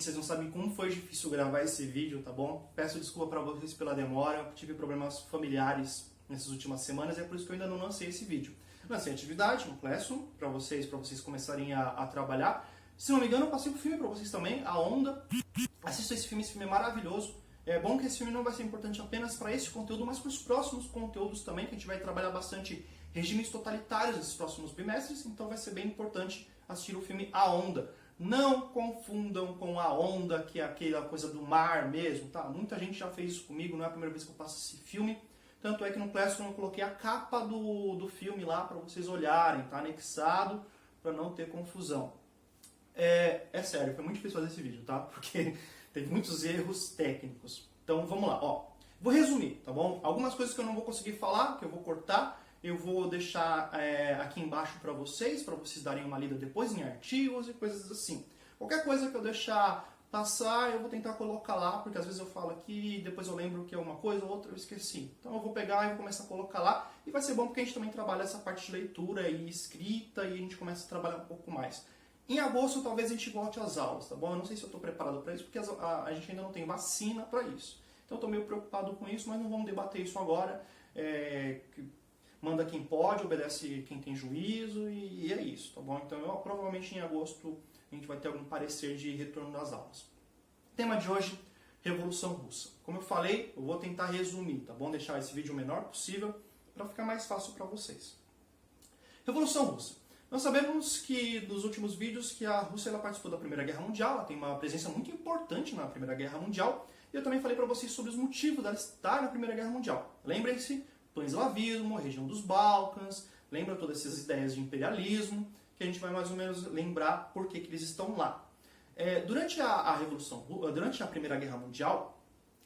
Vocês não sabem como foi difícil gravar esse vídeo, tá bom? Peço desculpa para vocês pela demora, eu tive problemas familiares nessas últimas semanas e é por isso que eu ainda não lancei esse vídeo. Lancei atividade no Classroom para vocês começarem a trabalhar. Se não me engano, eu passei pro filme para vocês também, A Onda. Assistam esse filme é maravilhoso. É bom que esse filme não vai ser importante apenas para esse conteúdo, mas para os próximos conteúdos também, que a gente vai trabalhar bastante regimes totalitários nesses próximos bimestres, então vai ser bem importante assistir o filme A Onda. Não confundam com A Onda, que é aquela coisa do mar mesmo, tá? Muita gente já fez isso comigo, não é a primeira vez que eu faço esse filme. Tanto é que no Classroom eu coloquei a capa do filme lá para vocês olharem, tá anexado, para não ter confusão. É sério, foi muito difícil fazer esse vídeo, tá? Porque teve muitos erros técnicos. Então vamos lá, ó. Vou resumir, tá bom? Algumas coisas que eu não vou conseguir falar, que eu vou cortar, eu vou deixar aqui embaixo para vocês darem uma lida depois em artigos e coisas assim. Qualquer coisa que eu deixar passar, eu vou tentar colocar lá, porque às vezes eu falo aqui e depois eu lembro que é uma coisa ou outra eu esqueci. Então eu vou pegar e vou começar a colocar lá, e vai ser bom porque a gente também trabalha essa parte de leitura e escrita, e a gente começa a trabalhar um pouco mais. Em agosto talvez a gente volte às aulas, tá bom? Eu não sei se eu estou preparado para isso, porque a gente ainda não tem vacina para isso. Então eu estou meio preocupado com isso, mas não vamos debater isso agora. Manda quem pode, obedece quem tem juízo, e é isso, tá bom? Então provavelmente em agosto a gente vai ter algum parecer de retorno das aulas. Tema de hoje, Revolução Russa. Como eu falei, eu vou tentar resumir, tá bom? Deixar esse vídeo o menor possível para ficar mais fácil para vocês. Revolução Russa. Nós sabemos que dos últimos vídeos que a Rússia ela participou da Primeira Guerra Mundial, ela tem uma presença muito importante na Primeira Guerra Mundial, e eu também falei para vocês sobre os motivos dela estar na Primeira Guerra Mundial. Lembrem-se, pan-eslavismo, região dos Balcãs, lembra todas essas ideias de imperialismo, que a gente vai mais ou menos lembrar por que eles estão lá. Durante a Primeira Guerra Mundial,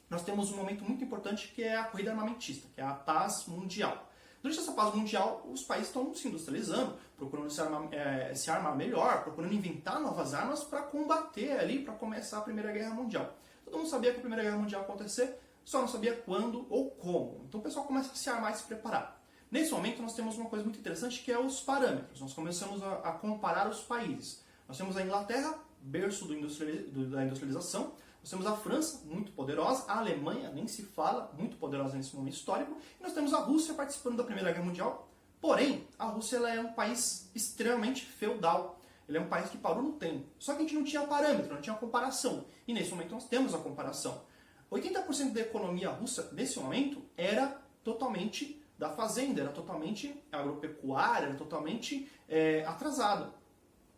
nós temos um momento muito importante que é a corrida armamentista, que é a paz mundial. Durante essa paz mundial, os países estão se industrializando, procurando se armar melhor, procurando inventar novas armas para combater ali, para começar a Primeira Guerra Mundial. Todo mundo sabia que a Primeira Guerra Mundial ia acontecer, só não sabia quando ou como. Então o pessoal começa a se armar e se preparar. Nesse momento nós temos uma coisa muito interessante que é os parâmetros. Nós começamos a comparar os países. Nós temos a Inglaterra, berço da industrialização. Nós temos a França, muito poderosa. A Alemanha, nem se fala, muito poderosa nesse momento histórico. E nós temos a Rússia participando da Primeira Guerra Mundial. Porém, a Rússia ela é um país extremamente feudal. Ele é um país que parou no tempo. Só que a gente não tinha parâmetro, não tinha comparação. E nesse momento nós temos a comparação. 80% da economia russa, nesse momento, era totalmente da fazenda, era totalmente agropecuária, era totalmente atrasada.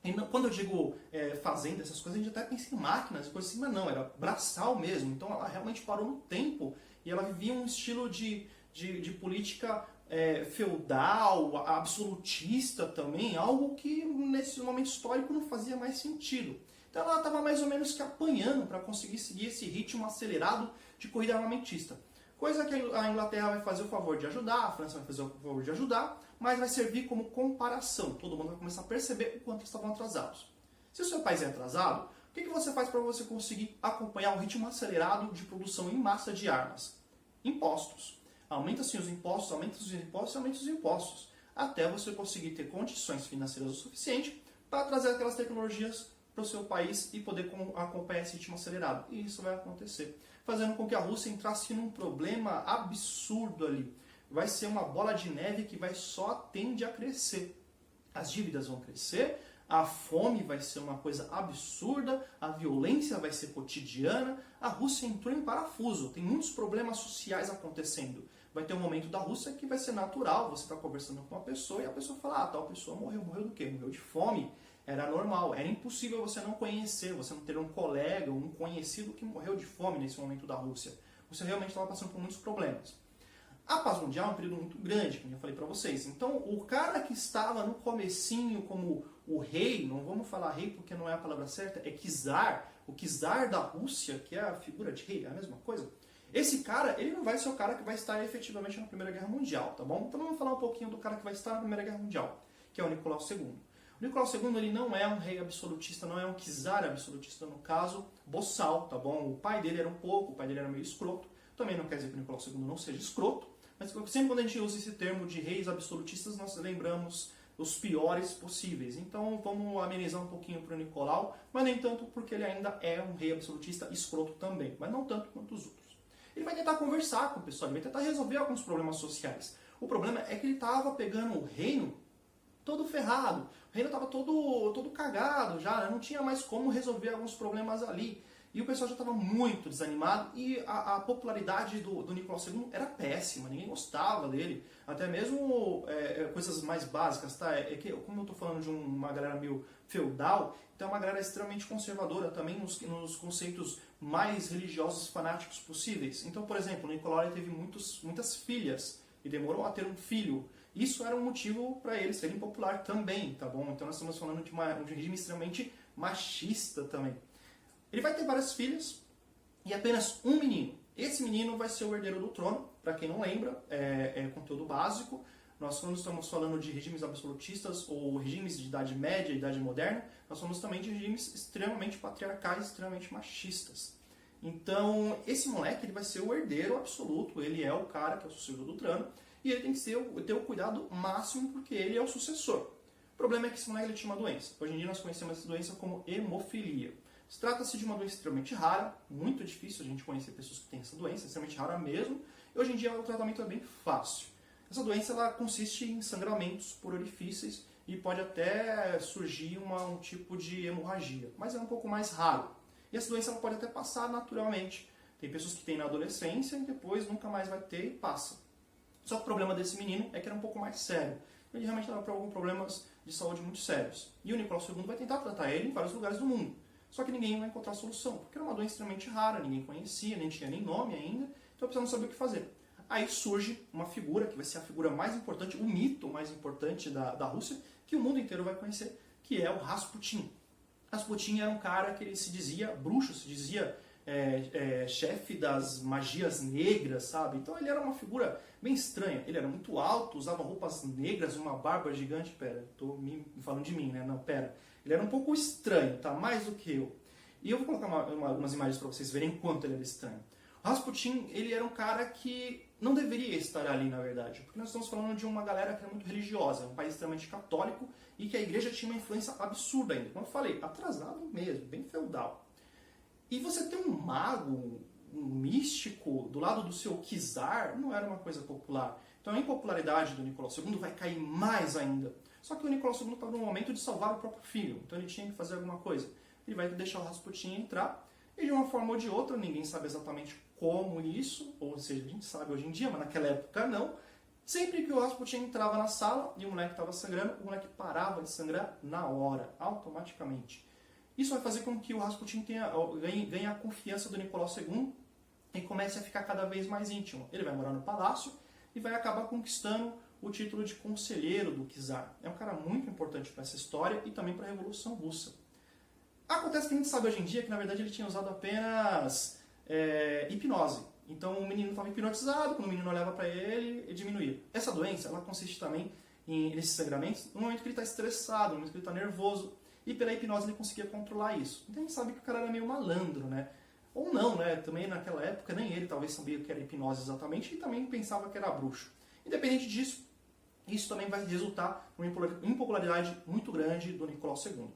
E quando eu digo fazenda, essas coisas, a gente até pensa em máquinas e coisas assim, mas não, era braçal mesmo. Então ela realmente parou no tempo e ela vivia um estilo de política feudal, absolutista também, algo que nesse momento histórico não fazia mais sentido. Então ela estava mais ou menos que apanhando para conseguir seguir esse ritmo acelerado de corrida armamentista. Coisa que a Inglaterra vai fazer o favor de ajudar, a França vai fazer o favor de ajudar, mas vai servir como comparação. Todo mundo vai começar a perceber o quanto eles estavam atrasados. Se o seu país é atrasado, o que você faz para você conseguir acompanhar o ritmo acelerado de produção em massa de armas? Impostos. Aumenta-se os impostos, aumenta os impostos, aumenta os impostos. Até você conseguir ter condições financeiras o suficiente para trazer aquelas tecnologias para o seu país e poder acompanhar esse ritmo acelerado. E isso vai acontecer, fazendo com que a Rússia entrasse num problema absurdo ali. Vai ser uma bola de neve que só tende a crescer. As dívidas vão crescer, a fome vai ser uma coisa absurda, a violência vai ser cotidiana, a Rússia entrou em parafuso, tem muitos problemas sociais acontecendo. Vai ter um momento da Rússia que vai ser natural, você está conversando com uma pessoa e a pessoa fala, tal pessoa morreu do quê? Morreu de fome. Era normal, era impossível você não conhecer, você não ter um colega, um conhecido que morreu de fome nesse momento da Rússia. Você realmente estava passando por muitos problemas. A paz mundial é um período muito grande, como eu falei para vocês. Então, o cara que estava no comecinho como o rei, não vamos falar rei porque não é a palavra certa, é czar, o czar da Rússia, que é a figura de rei, é a mesma coisa. Esse cara, ele não vai ser o cara que vai estar efetivamente na Primeira Guerra Mundial, tá bom? Então vamos falar um pouquinho do cara que vai estar na Primeira Guerra Mundial, que é o Nicolau II. O Nicolau II ele não é um rei absolutista, não é um czar absolutista, no caso, boçal, tá bom? O pai dele era o pai dele era meio escroto. Também não quer dizer que o Nicolau II não seja escroto, mas sempre quando a gente usa esse termo de reis absolutistas, nós lembramos os piores possíveis. Então vamos amenizar um pouquinho para o Nicolau, mas nem tanto porque ele ainda é um rei absolutista escroto também, mas não tanto quanto os outros. Ele vai tentar conversar com o pessoal, ele vai tentar resolver alguns problemas sociais. O problema é que ele estava pegando o reino todo ferrado, o reino estava todo cagado já, não tinha mais como resolver alguns problemas ali. E o pessoal já estava muito desanimado e a popularidade do Nicolau II era péssima, ninguém gostava dele. Até mesmo coisas mais básicas, tá? É que, como eu estou falando de uma galera meio feudal, então é uma galera extremamente conservadora também nos conceitos mais religiosos fanáticos possíveis. Então, por exemplo, o Nicolau teve muitas filhas e demorou a ter um filho. Isso era um motivo para ele ser impopular também, tá bom? Então nós estamos falando de um regime extremamente machista também. Ele vai ter várias filhas e apenas um menino. Esse menino vai ser o herdeiro do trono, para quem não lembra, é conteúdo básico. Nós, quando estamos falando de regimes absolutistas ou regimes de Idade Média e Idade Moderna, nós falamos também de regimes extremamente patriarcais, extremamente machistas. Então, esse moleque ele vai ser o herdeiro absoluto, ele é o cara que é o sucessor do trono, e ele tem que ter o cuidado máximo porque ele é o sucessor. O problema é que esse moleque ele tinha uma doença. Hoje em dia nós conhecemos essa doença como hemofilia. Trata-se de uma doença extremamente rara, muito difícil a gente conhecer pessoas que têm essa doença, extremamente rara mesmo, e hoje em dia o tratamento é bem fácil. Essa doença ela consiste em sangramentos por orifícios e pode até surgir um tipo de hemorragia, mas é um pouco mais raro. E essa doença ela pode até passar naturalmente. Tem pessoas que têm na adolescência e depois nunca mais vai ter e passa. Só que o problema desse menino é que era um pouco mais sério. Ele realmente estava com alguns problemas de saúde muito sérios. E o Nicolau II vai tentar tratar ele em vários lugares do mundo. Só que ninguém vai encontrar solução, porque era uma doença extremamente rara, ninguém conhecia, nem tinha nem nome ainda, então precisamos saber o que fazer. Aí surge uma figura, que vai ser a figura mais importante, o mito mais importante da Rússia, que o mundo inteiro vai conhecer, que é o Rasputin. Rasputin era um cara que ele se dizia bruxo, se dizia chefe das magias negras, sabe? Então ele era uma figura bem estranha. Ele era muito alto, usava roupas negras, uma barba gigante. Pera, tô me falando de mim, né? Não, pera. Ele era um pouco estranho, tá? Mais do que eu. E eu vou colocar umas imagens para vocês verem quanto ele era estranho. O Rasputin, ele era um cara que não deveria estar ali, na verdade. Porque nós estamos falando de uma galera que era muito religiosa, um país extremamente católico, e que a igreja tinha uma influência absurda ainda. Como eu falei, atrasado mesmo, bem feudal. E você ter um mago, um místico, do lado do seu czar, não era uma coisa popular. Então a impopularidade do Nicolau II vai cair mais ainda. Só que o Nicolau II estava no momento de salvar o próprio filho, então ele tinha que fazer alguma coisa. Ele vai deixar o Rasputin entrar, e de uma forma ou de outra, ninguém sabe exatamente como isso, ou seja, a gente sabe hoje em dia, mas naquela época não. Sempre que o Rasputin entrava na sala e o moleque estava sangrando, o moleque parava de sangrar na hora, automaticamente. Isso vai fazer com que o Rasputin ganhe a confiança do Nicolau II e comece a ficar cada vez mais íntimo. Ele vai morar no palácio e vai acabar conquistando o título de conselheiro do czar. É um cara muito importante para essa história e também para a Revolução Russa. Acontece que a gente sabe hoje em dia que, na verdade, ele tinha usado apenas hipnose. Então, o menino estava hipnotizado, quando o menino olhava para ele, ele diminuía. Essa doença, ela consiste também nesses sangramentos no momento que ele está estressado, no momento que ele está nervoso. E pela hipnose ele conseguia controlar isso. Então a gente sabe que o cara era meio malandro, né? Ou não, né? Também naquela época nem ele talvez sabia o que era hipnose exatamente e também pensava que era bruxo. Independente disso, isso também vai resultar numa impopularidade muito grande do Nicolau II.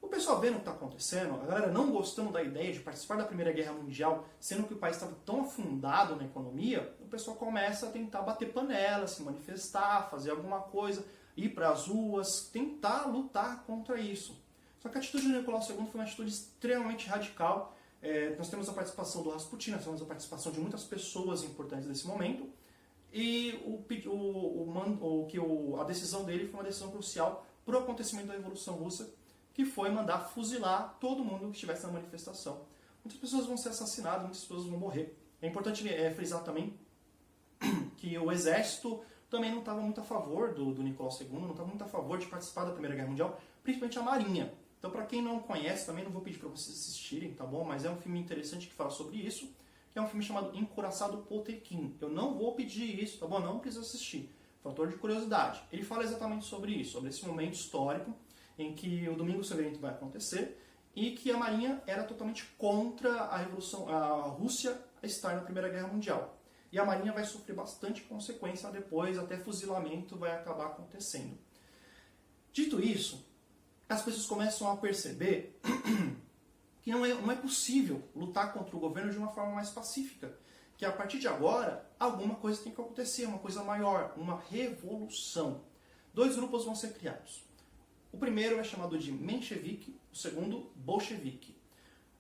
O pessoal vendo o que está acontecendo, a galera não gostando da ideia de participar da Primeira Guerra Mundial, sendo que o país estava tão afundado na economia, o pessoal começa a tentar bater panela, se manifestar, fazer alguma coisa, ir para as ruas, tentar lutar contra isso. Só que a atitude do Nicolau II foi uma atitude extremamente radical. Nós temos a participação do Rasputin, nós temos a participação de muitas pessoas importantes nesse momento, e a decisão dele foi uma decisão crucial para o acontecimento da Revolução Russa, que foi mandar fuzilar todo mundo que estivesse na manifestação. Muitas pessoas vão ser assassinadas, muitas pessoas vão morrer. É importante frisar também que o exército também não estava muito a favor do Nicolau II, não estava muito a favor de participar da Primeira Guerra Mundial, principalmente a Marinha. Então, para quem não conhece, também não vou pedir para vocês assistirem, tá bom? Mas é um filme interessante que fala sobre isso, que é um filme chamado Encouraçado Potemkin. Eu não vou pedir isso, tá bom? Não precisa assistir. Fator de curiosidade. Ele fala exatamente sobre isso, sobre esse momento histórico em que o Domingo Sangrento vai acontecer e que a Marinha era totalmente contra a Rússia estar na Primeira Guerra Mundial. E a Marinha vai sofrer bastante consequência depois, até fuzilamento vai acabar acontecendo. Dito isso, as pessoas começam a perceber que não é possível lutar contra o governo de uma forma mais pacífica. Que a partir de agora, alguma coisa tem que acontecer, uma coisa maior, uma revolução. 2 grupos vão ser criados. O primeiro é chamado de Menshevik, o segundo, Bolshevik.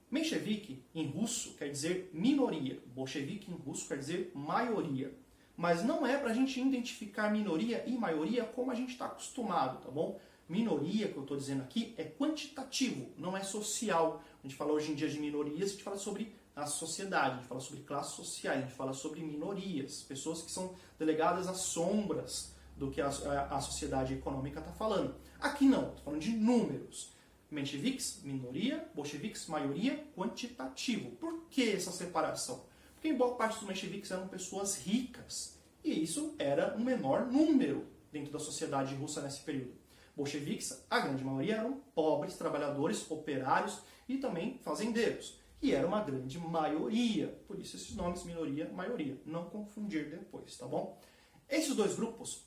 Menshevik, em russo, quer dizer minoria. Bolshevik, em russo, quer dizer maioria. Mas não é para a gente identificar minoria e maioria como a gente está acostumado, tá bom? Minoria, que eu estou dizendo aqui, é quantitativo, não é social. A gente fala hoje em dia de minorias, a gente fala sobre a sociedade, a gente fala sobre classes sociais, a gente fala sobre minorias, pessoas que são delegadas às sombras do que a sociedade econômica está falando. Aqui não, estou falando de números. Mencheviques, minoria, bolcheviques, maioria, quantitativo. Por que essa separação? Porque em boa parte dos mencheviques eram pessoas ricas, e isso era um menor número dentro da sociedade russa nesse período. Bolcheviques, a grande maioria, eram pobres, trabalhadores, operários e também fazendeiros. E era uma grande maioria. Por isso esses nomes, minoria, maioria. Não confundir depois, tá bom? Esses 2 grupos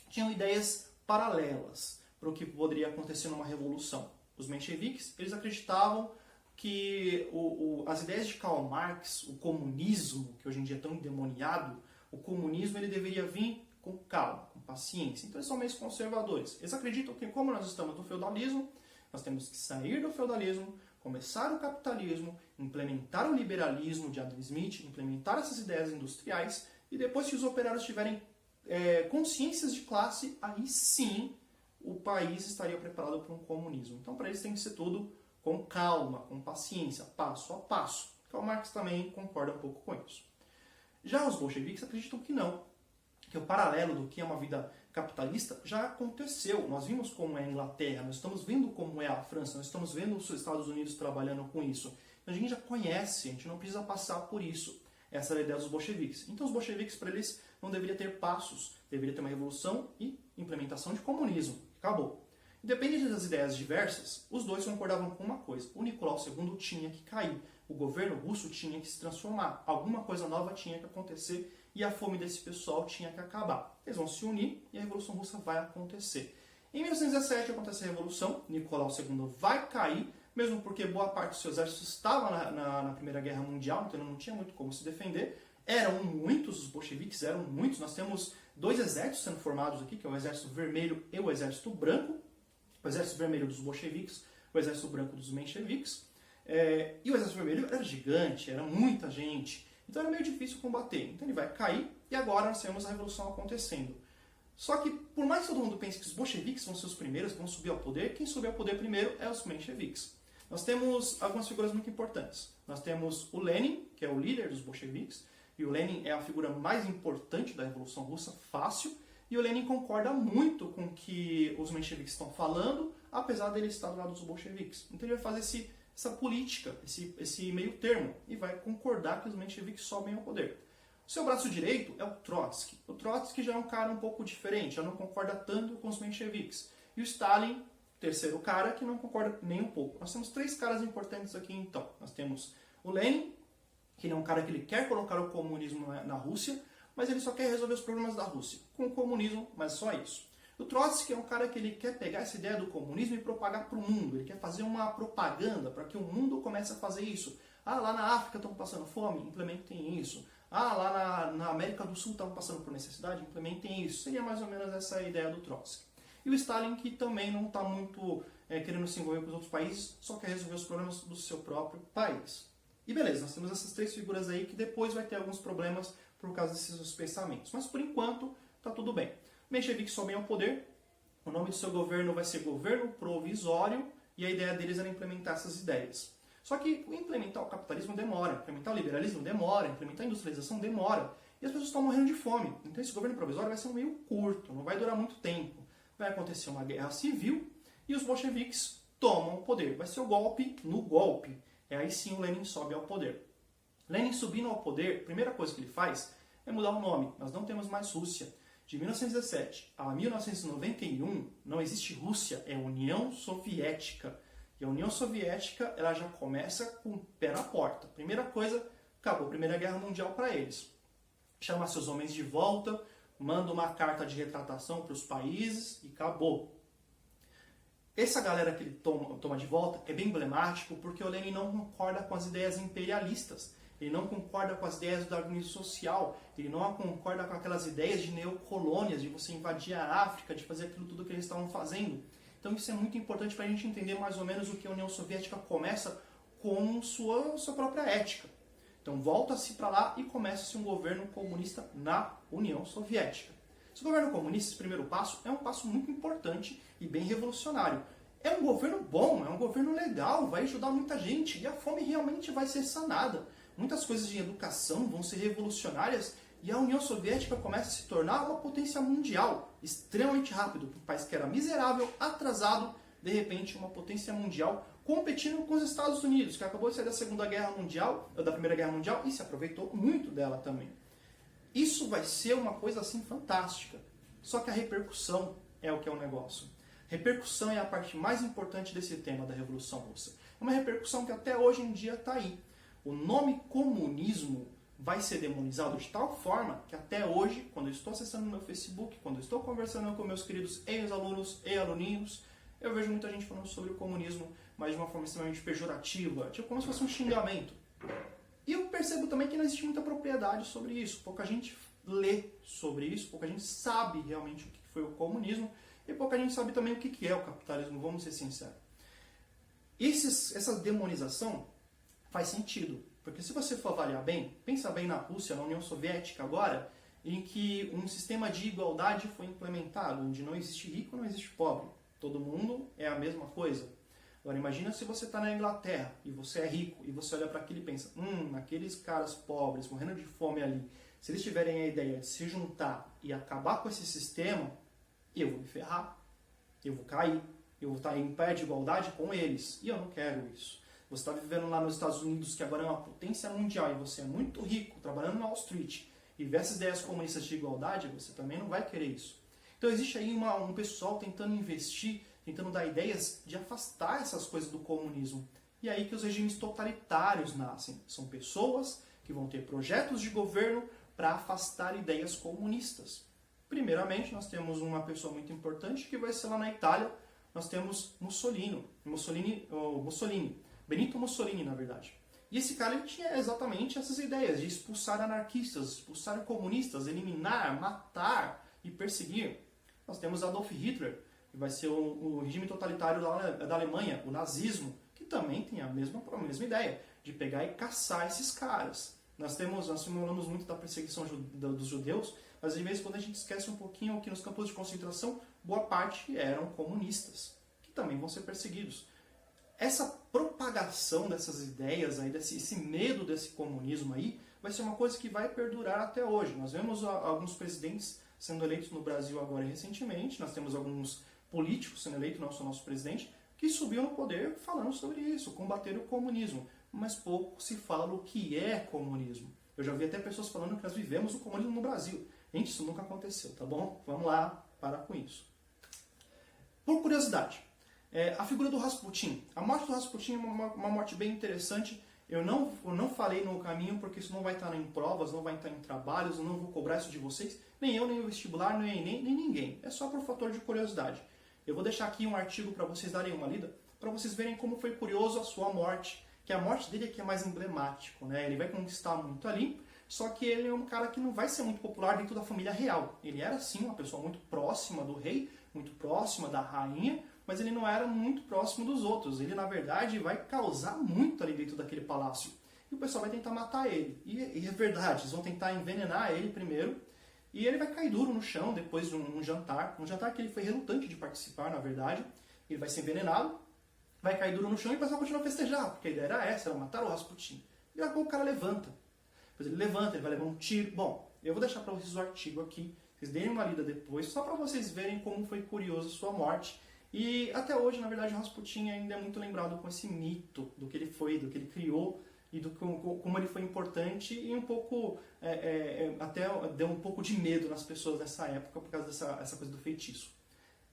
tinham ideias paralelas para o que poderia acontecer numa revolução. Os mencheviques, eles acreditavam que as ideias de Karl Marx, o comunismo, que hoje em dia é tão endemoniado, o comunismo ele deveria vir com calma, com paciência. Então eles são meio conservadores. Eles acreditam que como nós estamos no feudalismo, nós temos que sair do feudalismo, começar o capitalismo, implementar o liberalismo de Adam Smith, implementar essas ideias industriais, e depois que os operários tiverem consciências de classe, aí sim o país estaria preparado para um comunismo. Então para eles tem que ser tudo com calma, com paciência, passo a passo. Karl Marx também concorda um pouco com isso. Já os bolcheviques acreditam que não, que o paralelo do que é uma vida capitalista já aconteceu. Nós vimos como é a Inglaterra, nós estamos vendo como é a França, nós estamos vendo os Estados Unidos trabalhando com isso. Então a gente já conhece, a gente não precisa passar por isso. Essa era a ideia dos bolcheviques. Então os bolcheviques, para eles, não deveria ter passos, deveria ter uma revolução e implementação de comunismo. Acabou. Independente das ideias diversas, os 2 concordavam com uma coisa. O Nicolau II tinha que cair. O governo russo tinha que se transformar. Alguma coisa nova tinha que acontecer e a fome desse pessoal tinha que acabar. Eles vão se unir e a Revolução Russa vai acontecer. Em 1917 acontece a Revolução, Nicolau II vai cair, mesmo porque boa parte do seu exército estava na Primeira Guerra Mundial, então não tinha muito como se defender. Eram muitos, os bolcheviques eram muitos. Nós temos 2 exércitos sendo formados aqui, que é o Exército Vermelho e o Exército Branco. O Exército Vermelho dos bolcheviques, o Exército Branco dos mencheviques. E o Exército Vermelho era gigante, era muita gente. Então era meio difícil combater. Então ele vai cair e agora nós temos a Revolução acontecendo. Só que, por mais que todo mundo pense que os bolcheviques vão ser os primeiros, vão subir ao poder, quem subir ao poder primeiro é os mencheviques. Nós temos algumas figuras muito importantes. Nós temos o Lenin, que é o líder dos bolcheviques, e o Lenin é a figura mais importante da Revolução Russa, fácil, e o Lenin concorda muito com o que os mencheviques estão falando, apesar dele estar do lado dos bolcheviques. Então ele vai fazer essa política, esse meio termo, e vai concordar que os mencheviques sobem ao poder. O seu braço direito é o Trotsky. O Trotsky já é um cara um pouco diferente, já não concorda tanto com os mencheviques. E o Stalin, terceiro cara, que não concorda nem um pouco. Nós temos 3 caras importantes aqui então. Nós temos o Lenin, que é um cara que ele quer colocar o comunismo na Rússia, mas ele só quer resolver os problemas da Rússia com o comunismo, mas só isso. O Trotsky é um cara que ele quer pegar essa ideia do comunismo e propagar para o mundo. Ele quer fazer uma propaganda para que o mundo comece a fazer isso. Ah, lá na África estão passando fome, implementem isso. Ah, lá na América do Sul estão passando por necessidade, implementem isso. Seria mais ou menos essa ideia do Trotsky. E o Stalin, que também não está muito querendo se envolver com os outros países, só quer resolver os problemas do seu próprio país. E beleza, nós temos essas 3 figuras aí que depois vai ter alguns problemas por causa desses pensamentos. Mas por enquanto, está tudo bem. Mencheviques sobem ao poder, o nome do seu governo vai ser Governo Provisório, e a ideia deles era implementar essas ideias. Só que implementar o capitalismo demora, implementar o liberalismo demora, implementar a industrialização demora, e as pessoas estão morrendo de fome. Então esse governo provisório vai ser um meio curto, não vai durar muito tempo. Vai acontecer uma guerra civil e os bolcheviques tomam o poder. Vai ser o golpe no golpe. E aí sim o Lenin sobe ao poder. Lenin subindo ao poder, a primeira coisa que ele faz é mudar o nome. Nós não temos mais Rússia. De 1917 a 1991 não existe Rússia, é União Soviética. E a União Soviética ela já começa com o pé na porta. Primeira coisa, acabou a Primeira Guerra Mundial para eles. Chama seus homens de volta, manda uma carta de retratação para os países e acabou. Essa galera que ele toma de volta é bem emblemático porque o Lenin não concorda com as ideias imperialistas, ele não concorda com as ideias do darwinismo social, ele não concorda com aquelas ideias de neocolônias, de você invadir a África, de fazer aquilo tudo que eles estavam fazendo. Então isso é muito importante para a gente entender mais ou menos o que a União Soviética começa com sua própria ética. Então volta-se para lá e começa-se um governo comunista na União Soviética. Esse governo comunista, esse primeiro passo, é um passo muito importante e bem revolucionário. É um governo bom, é um governo legal, vai ajudar muita gente e a fome realmente vai ser sanada. Muitas coisas de educação vão ser revolucionárias e a União Soviética começa a se tornar uma potência mundial, extremamente rápido. Um país que era miserável, atrasado, de repente uma potência mundial competindo com os Estados Unidos, que acabou de sair da Segunda Guerra Mundial, da Primeira Guerra Mundial e se aproveitou muito dela também. Isso vai ser uma coisa assim fantástica. Só que a repercussão é o que é o negócio. Repercussão é a parte mais importante desse tema da Revolução Russa. É uma repercussão que até hoje em dia está aí. O nome comunismo vai ser demonizado de tal forma que até hoje, quando eu estou acessando o meu Facebook, quando eu estou conversando com meus queridos ex-alunos e aluninhos, eu vejo muita gente falando sobre o comunismo, mas de uma forma extremamente pejorativa, tipo como se fosse um xingamento. E eu percebo também que não existe muita propriedade sobre isso. Pouca gente lê sobre isso, pouca gente sabe realmente o que foi o comunismo e pouca gente sabe também o que é o capitalismo, vamos ser sinceros. Essa demonização faz sentido, porque se você for avaliar bem, pensa bem na Rússia, na União Soviética agora, em que um sistema de igualdade foi implementado, onde não existe rico, não existe pobre. Todo mundo é a mesma coisa. Agora imagina se você está na Inglaterra e você é rico e você olha para aquilo e pensa, aqueles caras pobres morrendo de fome ali, se eles tiverem a ideia de se juntar e acabar com esse sistema, eu vou me ferrar, eu vou cair, eu vou estar em pé de igualdade com eles. E eu não quero isso. Você está vivendo lá nos Estados Unidos, que agora é uma potência mundial, e você é muito rico, trabalhando na Wall Street, e vê essas ideias comunistas de igualdade, você também não vai querer isso. Então existe aí um pessoal tentando investir, tentando dar ideias de afastar essas coisas do comunismo. E aí que os regimes totalitários nascem. São pessoas que vão ter projetos de governo para afastar ideias comunistas. Primeiramente, nós temos uma pessoa muito importante que vai ser lá na Itália. Nós temos Mussolini, Benito Mussolini, na verdade. E esse cara ele tinha exatamente essas ideias de expulsar anarquistas, expulsar comunistas, eliminar, matar e perseguir. Nós temos Adolf Hitler, que vai ser o regime totalitário da Alemanha, o nazismo, que também tem a mesma ideia, de pegar e caçar esses caras. Nós falamos muito da perseguição dos judeus, mas de vez em quando a gente esquece um pouquinho que nos campos de concentração, boa parte eram comunistas, que também vão ser perseguidos. Essa propagação dessas ideias, aí, esse medo desse comunismo aí, vai ser uma coisa que vai perdurar até hoje. Nós vemos alguns presidentes sendo eleitos no Brasil agora recentemente, nós temos alguns políticos sendo eleitos, não só nosso presidente, que subiu no poder falando sobre isso, combater o comunismo. Mas pouco se fala o que é comunismo. Eu já vi até pessoas falando que nós vivemos o comunismo no Brasil. Gente, isso nunca aconteceu, tá bom? Vamos lá, parar com isso. Por curiosidade, a figura do Rasputin. A morte do Rasputin é uma morte bem interessante. Eu não falei no caminho porque isso não vai estar em provas, não vai estar em trabalhos, eu não vou cobrar isso de vocês, nem eu, nem o vestibular, nem ninguém. É só por fator de curiosidade. Eu vou deixar aqui um artigo para vocês darem uma lida, para vocês verem como foi curioso a sua morte, que a morte dele aqui é mais emblemático, né? Ele vai conquistar muito ali, só que ele é um cara que não vai ser muito popular dentro da família real. Ele era sim uma pessoa muito próxima do rei, muito próxima da rainha, mas ele não era muito próximo dos outros. Ele, na verdade, vai causar muito ali dentro daquele palácio. E o pessoal vai tentar matar ele. E é verdade, eles vão tentar envenenar ele primeiro, e ele vai cair duro no chão depois de um jantar que ele foi relutante de participar, na verdade. Ele vai ser envenenado, vai cair duro no chão e o pessoal continua a festejar, porque a ideia era essa, era matar o Rasputin. E agora o cara levanta. Depois ele levanta, ele vai levar um tiro. Bom, eu vou deixar para vocês o artigo aqui, vocês deem uma lida depois, só para vocês verem como foi curioso a sua morte. E até hoje, na verdade, o Rasputin ainda é muito lembrado com esse mito do que ele foi, do que ele criou e como ele foi importante e um pouco, até deu um pouco de medo nas pessoas nessa época por causa dessa coisa do feitiço.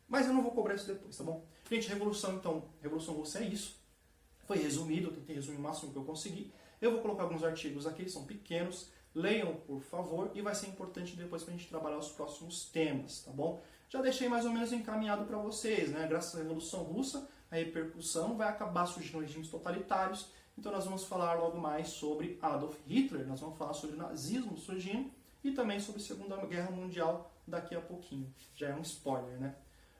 Mas eu não vou cobrar isso depois, tá bom? Gente, Revolução Russa é isso. Foi resumido, eu tentei resumir o máximo que eu consegui. Eu vou colocar alguns artigos aqui, são pequenos. Leiam, por favor, e vai ser importante depois para a gente trabalhar os próximos temas, tá bom? já deixei mais ou menos encaminhado para vocês, né? Graças à Revolução Russa, a repercussão vai acabar surgindo regimes totalitários. Então nós vamos falar logo mais sobre Adolf Hitler, nós vamos falar sobre o nazismo surgindo e também sobre a Segunda Guerra Mundial daqui a pouquinho. Já é um spoiler, né?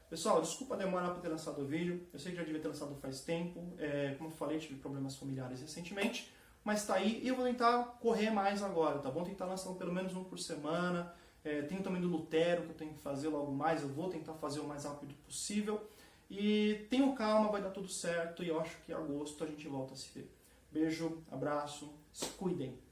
Pessoal, desculpa demorar por ter lançado o vídeo, eu sei que já devia ter lançado faz tempo, como eu falei, tive problemas familiares recentemente, mas tá aí e eu vou tentar correr mais agora, tá bom? Tentar lançar pelo menos um por semana, tem também do Lutero que eu tenho que fazer logo mais, eu vou tentar fazer o mais rápido possível e tenham calma, vai dar tudo certo e eu acho que em agosto a gente volta a se ver. Beijo, abraço, se cuidem!